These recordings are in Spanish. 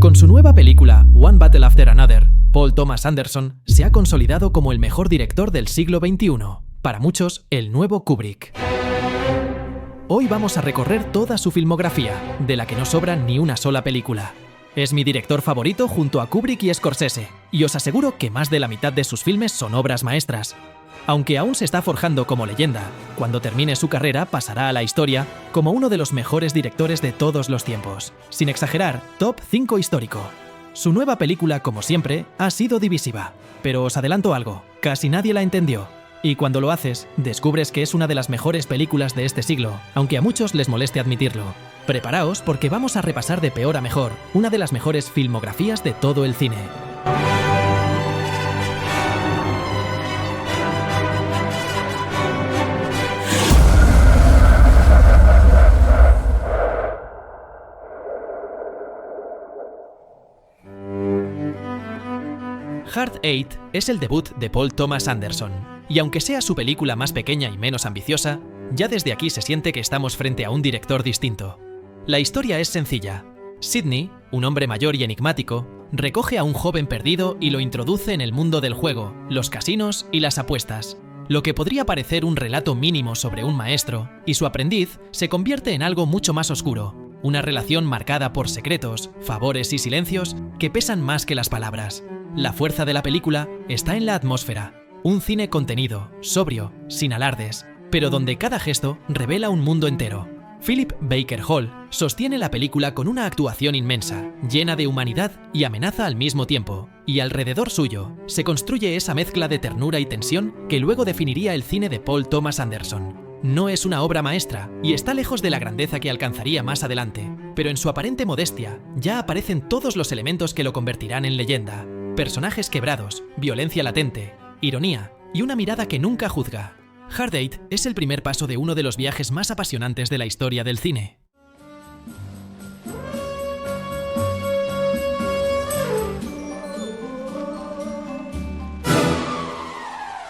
Con su nueva película One Battle After Another, Paul Thomas Anderson se ha consolidado como el mejor director del siglo XXI. Para muchos, el nuevo Kubrick. Hoy vamos a recorrer toda su filmografía, de la que no sobra ni una sola película. Es mi director favorito junto a Kubrick y Scorsese, y os aseguro que más de la mitad de sus filmes son obras maestras. Aunque aún se está forjando como leyenda, cuando termine su carrera pasará a la historia como uno de los mejores directores de todos los tiempos. Sin exagerar, top 5 histórico. Su nueva película, como siempre, ha sido divisiva. Pero os adelanto algo, casi nadie la entendió. Y cuando lo haces, descubres que es una de las mejores películas de este siglo, aunque a muchos les moleste admitirlo. Preparaos porque vamos a repasar de peor a mejor, una de las mejores filmografías de todo el cine. Hard Eight es el debut de Paul Thomas Anderson, y aunque sea su película más pequeña y menos ambiciosa, ya desde aquí se siente que estamos frente a un director distinto. La historia es sencilla. Sidney, un hombre mayor y enigmático, recoge a un joven perdido y lo introduce en el mundo del juego, los casinos y las apuestas. Lo que podría parecer un relato mínimo sobre un maestro y su aprendiz se convierte en algo mucho más oscuro, una relación marcada por secretos, favores y silencios que pesan más que las palabras. La fuerza de la película está en la atmósfera, un cine contenido, sobrio, sin alardes, pero donde cada gesto revela un mundo entero. Philip Baker Hall sostiene la película con una actuación inmensa, llena de humanidad y amenaza al mismo tiempo, y alrededor suyo se construye esa mezcla de ternura y tensión que luego definiría el cine de Paul Thomas Anderson. No es una obra maestra y está lejos de la grandeza que alcanzaría más adelante, pero en su aparente modestia ya aparecen todos los elementos que lo convertirán en leyenda. Personajes quebrados, violencia latente, ironía y una mirada que nunca juzga. Hard Eight es el primer paso de uno de los viajes más apasionantes de la historia del cine.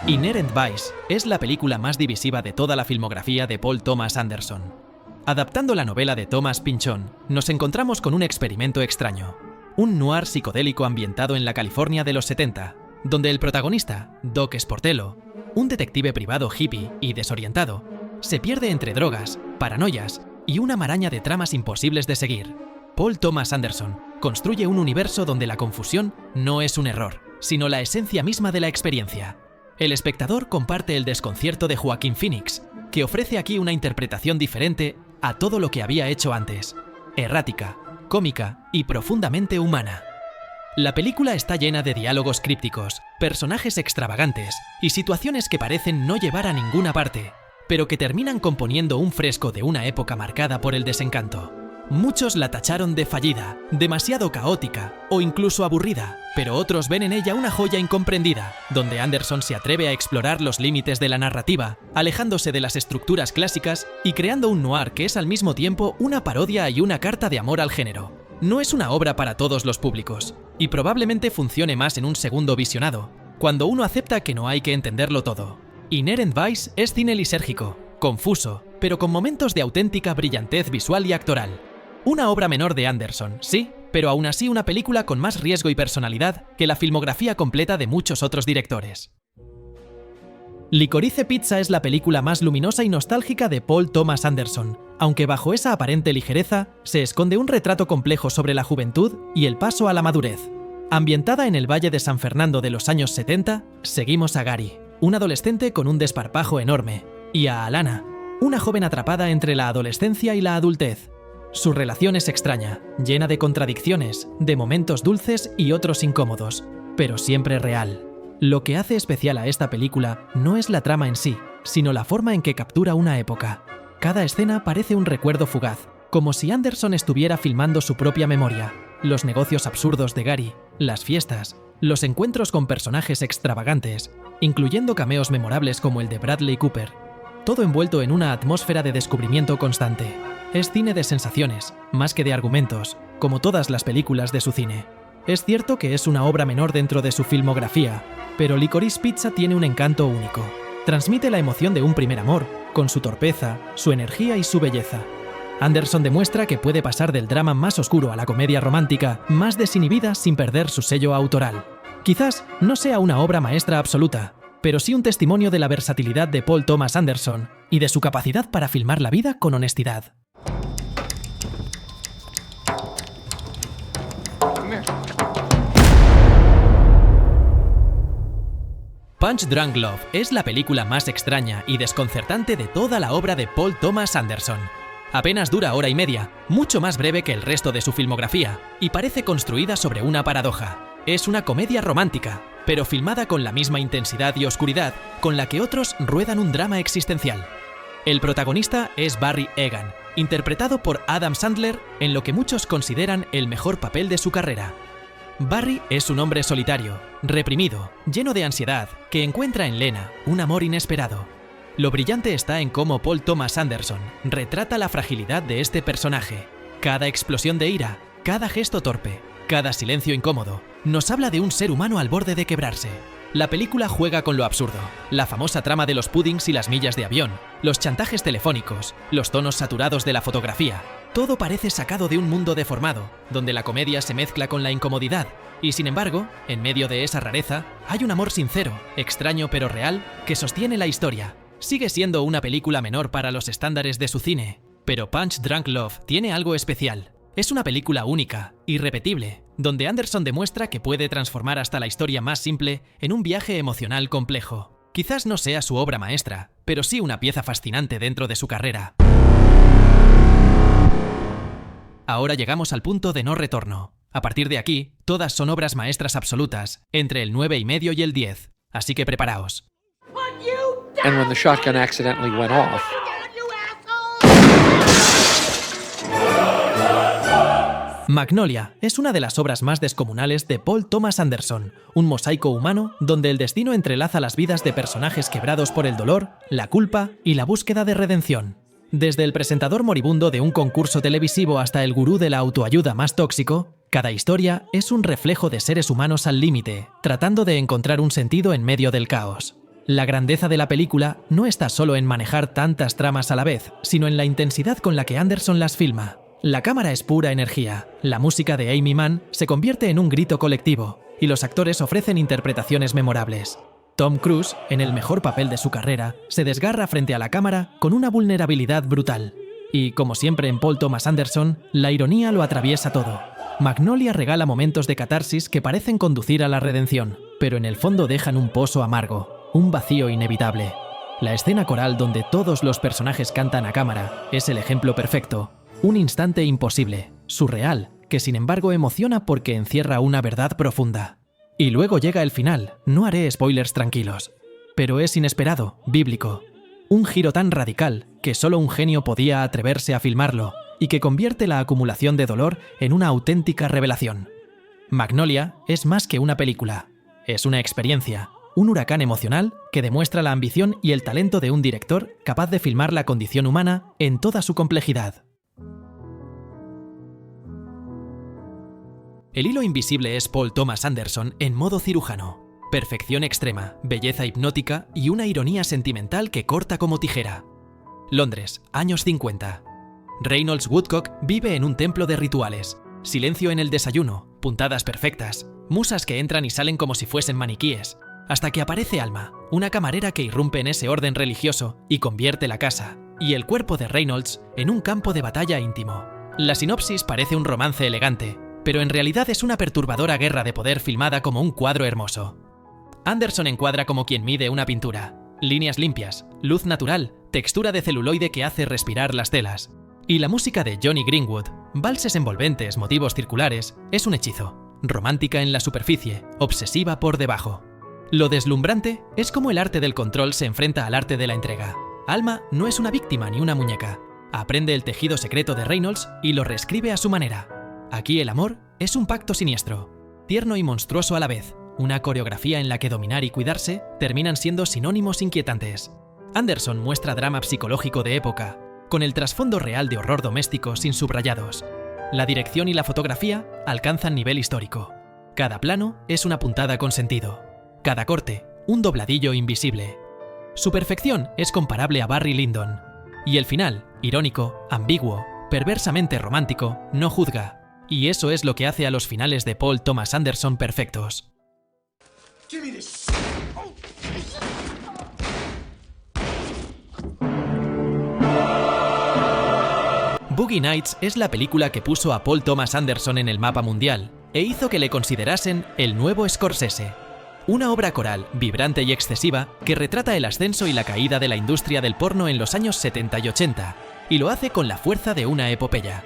Inherent Vice es la película más divisiva de toda la filmografía de Paul Thomas Anderson. Adaptando la novela de Thomas Pynchon, nos encontramos con un experimento extraño. Un noir psicodélico ambientado en la California de los 70, donde el protagonista, Doc Sportello, un detective privado hippie y desorientado, se pierde entre drogas, paranoias y una maraña de tramas imposibles de seguir. Paul Thomas Anderson construye un universo donde la confusión no es un error, sino la esencia misma de la experiencia. El espectador comparte el desconcierto de Joaquin Phoenix, que ofrece aquí una interpretación diferente a todo lo que había hecho antes, errática, cómica y profundamente humana. La película está llena de diálogos crípticos, personajes extravagantes y situaciones que parecen no llevar a ninguna parte, pero que terminan componiendo un fresco de una época marcada por el desencanto. Muchos la tacharon de fallida, demasiado caótica o incluso aburrida, pero otros ven en ella una joya incomprendida, donde Anderson se atreve a explorar los límites de la narrativa, alejándose de las estructuras clásicas y creando un noir que es al mismo tiempo una parodia y una carta de amor al género. No es una obra para todos los públicos, y probablemente funcione más en un segundo visionado, cuando uno acepta que no hay que entenderlo todo. Inherent Vice es cine lisérgico, confuso, pero con momentos de auténtica brillantez visual y actoral. Una obra menor de Anderson, sí, pero aún así una película con más riesgo y personalidad que la filmografía completa de muchos otros directores. Licorice Pizza es la película más luminosa y nostálgica de Paul Thomas Anderson, aunque bajo esa aparente ligereza se esconde un retrato complejo sobre la juventud y el paso a la madurez. Ambientada en el Valle de San Fernando de los años 70, seguimos a Gary, un adolescente con un desparpajo enorme, y a Alana, una joven atrapada entre la adolescencia y la adultez. Su relación es extraña, llena de contradicciones, de momentos dulces y otros incómodos, pero siempre real. Lo que hace especial a esta película no es la trama en sí, sino la forma en que captura una época. Cada escena parece un recuerdo fugaz, como si Anderson estuviera filmando su propia memoria. Los negocios absurdos de Gary, las fiestas, los encuentros con personajes extravagantes, incluyendo cameos memorables como el de Bradley Cooper. Todo envuelto en una atmósfera de descubrimiento constante. Es cine de sensaciones, más que de argumentos, como todas las películas de su cine. Es cierto que es una obra menor dentro de su filmografía, pero Licorice Pizza tiene un encanto único. Transmite la emoción de un primer amor, con su torpeza, su energía y su belleza. Anderson demuestra que puede pasar del drama más oscuro a la comedia romántica, más desinhibida sin perder su sello autoral. Quizás no sea una obra maestra absoluta, pero sí un testimonio de la versatilidad de Paul Thomas Anderson y de su capacidad para filmar la vida con honestidad. Punch Drunk Love es la película más extraña y desconcertante de toda la obra de Paul Thomas Anderson. Apenas dura hora y media, mucho más breve que el resto de su filmografía, y parece construida sobre una paradoja. Es una comedia romántica, pero filmada con la misma intensidad y oscuridad con la que otros ruedan un drama existencial. El protagonista es Barry Egan, interpretado por Adam Sandler en lo que muchos consideran el mejor papel de su carrera. Barry es un hombre solitario, reprimido, lleno de ansiedad, que encuentra en Lena un amor inesperado. Lo brillante está en cómo Paul Thomas Anderson retrata la fragilidad de este personaje. Cada explosión de ira, cada gesto torpe, cada silencio incómodo, nos habla de un ser humano al borde de quebrarse. La película juega con lo absurdo, la famosa trama de los puddings y las millas de avión, los chantajes telefónicos, los tonos saturados de la fotografía. Todo parece sacado de un mundo deformado, donde la comedia se mezcla con la incomodidad, y sin embargo, en medio de esa rareza, hay un amor sincero, extraño pero real, que sostiene la historia. Sigue siendo una película menor para los estándares de su cine, pero Punch Drunk Love tiene algo especial. Es una película única, irrepetible, donde Anderson demuestra que puede transformar hasta la historia más simple en un viaje emocional complejo. Quizás no sea su obra maestra, pero sí una pieza fascinante dentro de su carrera. Ahora llegamos al punto de no retorno. A partir de aquí, todas son obras maestras absolutas, entre el 9,5 y el 10. Así que preparaos. And when the shotgun accidentally went off, Magnolia es una de las obras más descomunales de Paul Thomas Anderson, un mosaico humano donde el destino entrelaza las vidas de personajes quebrados por el dolor, la culpa y la búsqueda de redención. Desde el presentador moribundo de un concurso televisivo hasta el gurú de la autoayuda más tóxico, cada historia es un reflejo de seres humanos al límite, tratando de encontrar un sentido en medio del caos. La grandeza de la película no está solo en manejar tantas tramas a la vez, sino en la intensidad con la que Anderson las filma. La cámara es pura energía, la música de Amy Mann se convierte en un grito colectivo, y los actores ofrecen interpretaciones memorables. Tom Cruise, en el mejor papel de su carrera, se desgarra frente a la cámara con una vulnerabilidad brutal. Y, como siempre en Paul Thomas Anderson, la ironía lo atraviesa todo. Magnolia regala momentos de catarsis que parecen conducir a la redención, pero en el fondo dejan un pozo amargo, un vacío inevitable. La escena coral donde todos los personajes cantan a cámara es el ejemplo perfecto. Un instante imposible, surreal, que sin embargo emociona porque encierra una verdad profunda. Y luego llega el final, no haré spoilers tranquilos, pero es inesperado, bíblico. Un giro tan radical que solo un genio podía atreverse a filmarlo y que convierte la acumulación de dolor en una auténtica revelación. Magnolia es más que una película, es una experiencia, un huracán emocional que demuestra la ambición y el talento de un director capaz de filmar la condición humana en toda su complejidad. El hilo invisible es Paul Thomas Anderson en modo cirujano. Perfección extrema, belleza hipnótica y una ironía sentimental que corta como tijera. Londres, años 50. Reynolds Woodcock vive en un templo de rituales. Silencio en el desayuno, puntadas perfectas, musas que entran y salen como si fuesen maniquíes. Hasta que aparece Alma, una camarera que irrumpe en ese orden religioso y convierte la casa, y el cuerpo de Reynolds, en un campo de batalla íntimo. La sinopsis parece un romance elegante, pero en realidad es una perturbadora guerra de poder filmada como un cuadro hermoso. Anderson encuadra como quien mide una pintura. Líneas limpias, luz natural, textura de celuloide que hace respirar las telas. Y la música de Johnny Greenwood, valses envolventes, motivos circulares, es un hechizo. Romántica en la superficie, obsesiva por debajo. Lo deslumbrante es cómo el arte del control se enfrenta al arte de la entrega. Alma no es una víctima ni una muñeca. Aprende el tejido secreto de Reynolds y lo reescribe a su manera. Aquí el amor es un pacto siniestro, tierno y monstruoso a la vez, una coreografía en la que dominar y cuidarse terminan siendo sinónimos inquietantes. Anderson muestra drama psicológico de época, con el trasfondo real de horror doméstico sin subrayados. La dirección y la fotografía alcanzan nivel histórico. Cada plano es una puntada con sentido. Cada corte, un dobladillo invisible. Su perfección es comparable a Barry Lyndon. Y el final, irónico, ambiguo, perversamente romántico, no juzga. Y eso es lo que hace a los finales de Paul Thomas Anderson perfectos. Boogie Nights es la película que puso a Paul Thomas Anderson en el mapa mundial e hizo que le considerasen el nuevo Scorsese. Una obra coral, vibrante y excesiva, que retrata el ascenso y la caída de la industria del porno en los años 70 y 80, y lo hace con la fuerza de una epopeya.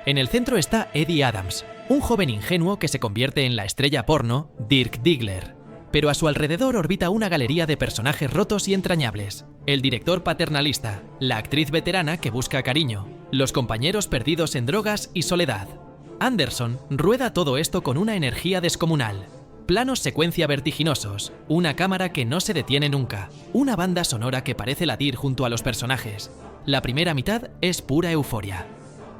En el centro está Eddie Adams, un joven ingenuo que se convierte en la estrella porno Dirk Diggler. Pero a su alrededor orbita una galería de personajes rotos y entrañables. El director paternalista, la actriz veterana que busca cariño, los compañeros perdidos en drogas y soledad. Anderson rueda todo esto con una energía descomunal. Planos secuencia vertiginosos, una cámara que no se detiene nunca, una banda sonora que parece latir junto a los personajes. La primera mitad es pura euforia.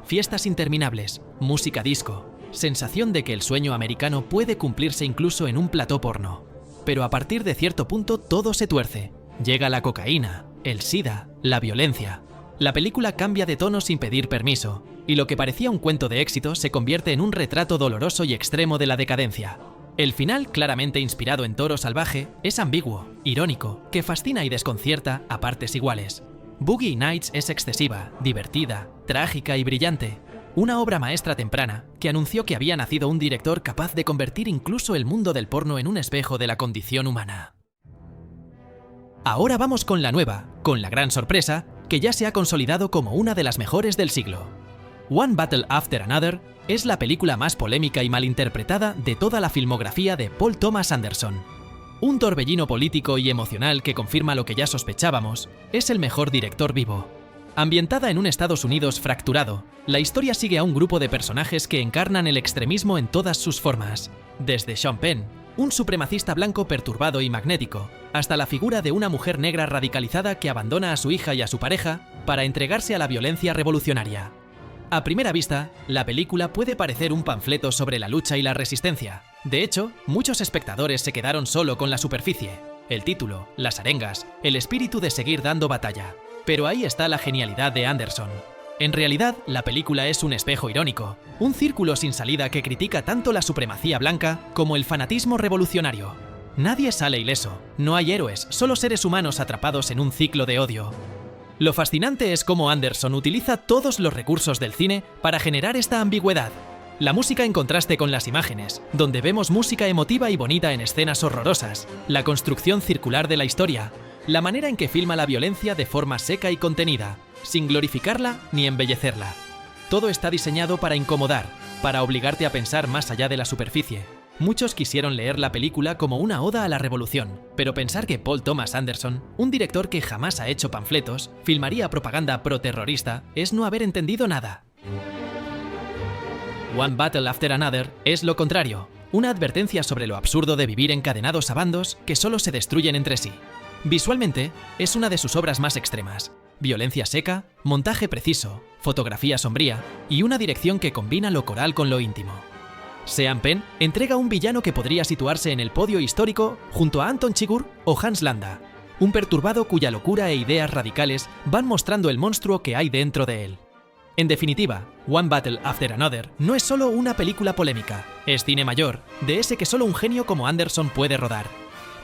Fiestas interminables, música disco, sensación de que el sueño americano puede cumplirse incluso en un plató porno. Pero a partir de cierto punto todo se tuerce. Llega la cocaína, el sida, la violencia. La película cambia de tono sin pedir permiso, y lo que parecía un cuento de éxito se convierte en un retrato doloroso y extremo de la decadencia. El final, claramente inspirado en Toro Salvaje, es ambiguo, irónico, que fascina y desconcierta a partes iguales. Boogie Nights es excesiva, divertida, trágica y brillante. Una obra maestra temprana que anunció que había nacido un director capaz de convertir incluso el mundo del porno en un espejo de la condición humana. Ahora vamos con la nueva, con la gran sorpresa, que ya se ha consolidado como una de las mejores del siglo. One Battle After Another es la película más polémica y malinterpretada de toda la filmografía de Paul Thomas Anderson. Un torbellino político y emocional que confirma lo que ya sospechábamos, es el mejor director vivo. Ambientada en un Estados Unidos fracturado, la historia sigue a un grupo de personajes que encarnan el extremismo en todas sus formas, desde Sean Penn, un supremacista blanco perturbado y magnético, hasta la figura de una mujer negra radicalizada que abandona a su hija y a su pareja para entregarse a la violencia revolucionaria. A primera vista, la película puede parecer un panfleto sobre la lucha y la resistencia. De hecho, muchos espectadores se quedaron solo con la superficie, el título, las arengas, el espíritu de seguir dando batalla. Pero ahí está la genialidad de Anderson. En realidad, la película es un espejo irónico, un círculo sin salida que critica tanto la supremacía blanca como el fanatismo revolucionario. Nadie sale ileso, no hay héroes, solo seres humanos atrapados en un ciclo de odio. Lo fascinante es cómo Anderson utiliza todos los recursos del cine para generar esta ambigüedad. La música en contraste con las imágenes, donde vemos música emotiva y bonita en escenas horrorosas, la construcción circular de la historia, la manera en que filma la violencia de forma seca y contenida, sin glorificarla ni embellecerla. Todo está diseñado para incomodar, para obligarte a pensar más allá de la superficie. Muchos quisieron leer la película como una oda a la revolución, pero pensar que Paul Thomas Anderson, un director que jamás ha hecho panfletos, filmaría propaganda pro-terrorista es no haber entendido nada. One Battle After Another es lo contrario, una advertencia sobre lo absurdo de vivir encadenados a bandos que solo se destruyen entre sí. Visualmente, es una de sus obras más extremas. Violencia seca, montaje preciso, fotografía sombría y una dirección que combina lo coral con lo íntimo. Sean Penn entrega un villano que podría situarse en el podio histórico junto a Anton Chigurh o Hans Landa, un perturbado cuya locura e ideas radicales van mostrando el monstruo que hay dentro de él. En definitiva, One Battle After Another no es solo una película polémica, es cine mayor, de ese que solo un genio como Anderson puede rodar.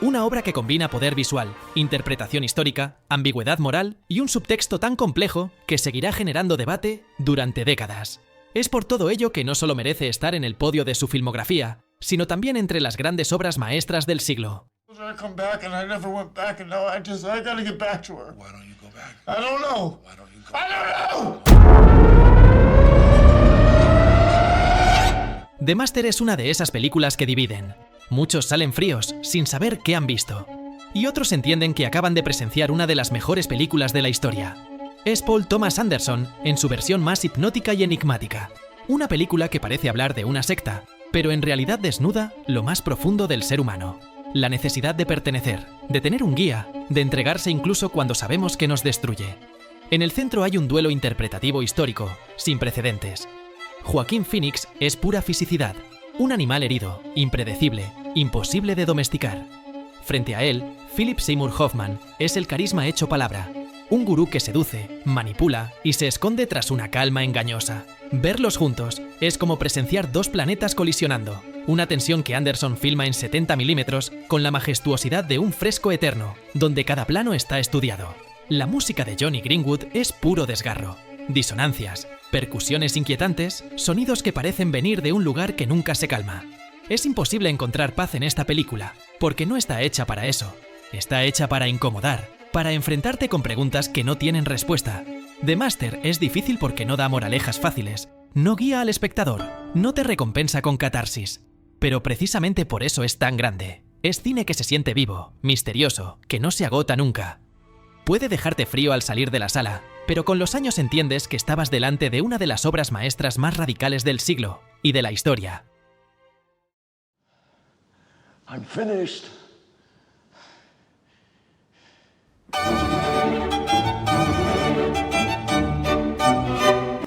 Una obra que combina poder visual, interpretación histórica, ambigüedad moral y un subtexto tan complejo que seguirá generando debate durante décadas. Es por todo ello que no solo merece estar en el podio de su filmografía, sino también entre las grandes obras maestras del siglo. The Master es una de esas películas que dividen. Muchos salen fríos, sin saber qué han visto. Y otros entienden que acaban de presenciar una de las mejores películas de la historia. Es Paul Thomas Anderson en su versión más hipnótica y enigmática. Una película que parece hablar de una secta, pero en realidad desnuda lo más profundo del ser humano. La necesidad de pertenecer, de tener un guía, de entregarse incluso cuando sabemos que nos destruye. En el centro hay un duelo interpretativo histórico, sin precedentes. Joaquín Phoenix es pura fisicidad, un animal herido, impredecible, imposible de domesticar. Frente a él, Philip Seymour Hoffman es el carisma hecho palabra. Un gurú que seduce, manipula y se esconde tras una calma engañosa. Verlos juntos es como presenciar dos planetas colisionando. Una tensión que Anderson filma en 70 milímetros con la majestuosidad de un fresco eterno, donde cada plano está estudiado. La música de Jonny Greenwood es puro desgarro. Disonancias, percusiones inquietantes, sonidos que parecen venir de un lugar que nunca se calma. Es imposible encontrar paz en esta película, porque no está hecha para eso. Está hecha para incomodar, para enfrentarte con preguntas que no tienen respuesta. The Master es difícil porque no da moralejas fáciles, no guía al espectador, no te recompensa con catarsis. Pero precisamente por eso es tan grande. Es cine que se siente vivo, misterioso, que no se agota nunca. Puede dejarte frío al salir de la sala, pero con los años entiendes que estabas delante de una de las obras maestras más radicales del siglo y de la historia. I'm finished.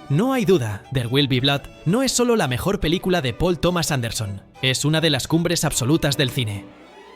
No hay duda, There Will Be Blood no es solo la mejor película de Paul Thomas Anderson, es una de las cumbres absolutas del cine.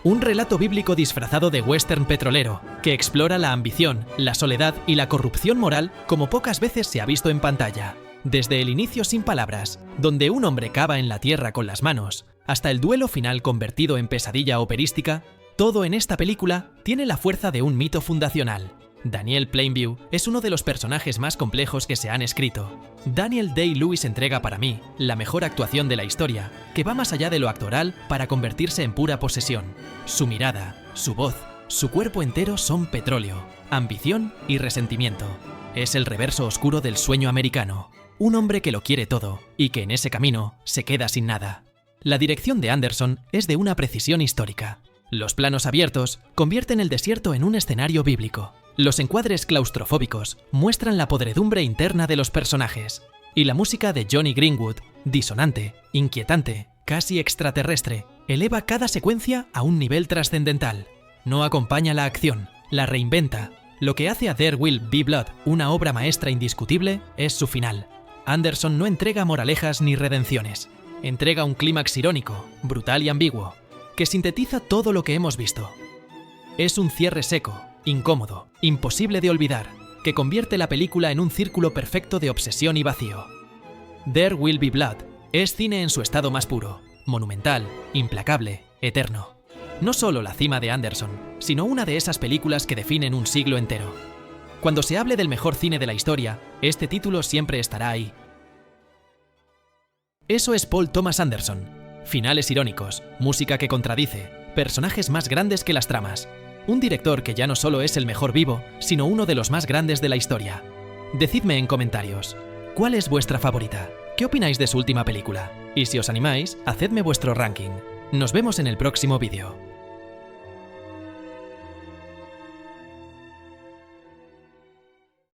Un relato bíblico disfrazado de western petrolero, que explora la ambición, la soledad y la corrupción moral como pocas veces se ha visto en pantalla. Desde el inicio sin palabras, donde un hombre cava en la tierra con las manos, hasta el duelo final convertido en pesadilla operística, todo en esta película tiene la fuerza de un mito fundacional. Daniel Plainview es uno de los personajes más complejos que se han escrito. Daniel Day-Lewis entrega para mí la mejor actuación de la historia, que va más allá de lo actoral para convertirse en pura posesión. Su mirada, su voz, su cuerpo entero son petróleo, ambición y resentimiento. Es el reverso oscuro del sueño americano. Un hombre que lo quiere todo y que en ese camino se queda sin nada. La dirección de Anderson es de una precisión histórica. Los planos abiertos convierten el desierto en un escenario bíblico. Los encuadres claustrofóbicos muestran la podredumbre interna de los personajes. Y la música de Jonny Greenwood, disonante, inquietante, casi extraterrestre, eleva cada secuencia a un nivel trascendental. No acompaña la acción, la reinventa. Lo que hace a There Will Be Blood una obra maestra indiscutible es su final. Anderson no entrega moralejas ni redenciones. Entrega un clímax irónico, brutal y ambiguo, que sintetiza todo lo que hemos visto. Es un cierre seco, incómodo, imposible de olvidar, que convierte la película en un círculo perfecto de obsesión y vacío. There Will Be Blood es cine en su estado más puro, monumental, implacable, eterno. No solo la cima de Anderson, sino una de esas películas que definen un siglo entero. Cuando se hable del mejor cine de la historia, este título siempre estará ahí. Eso es Paul Thomas Anderson. Finales irónicos, música que contradice, personajes más grandes que las tramas. Un director que ya no solo es el mejor vivo, sino uno de los más grandes de la historia. Decidme en comentarios, ¿cuál es vuestra favorita? ¿Qué opináis de su última película? Y si os animáis, hacedme vuestro ranking. Nos vemos en el próximo vídeo.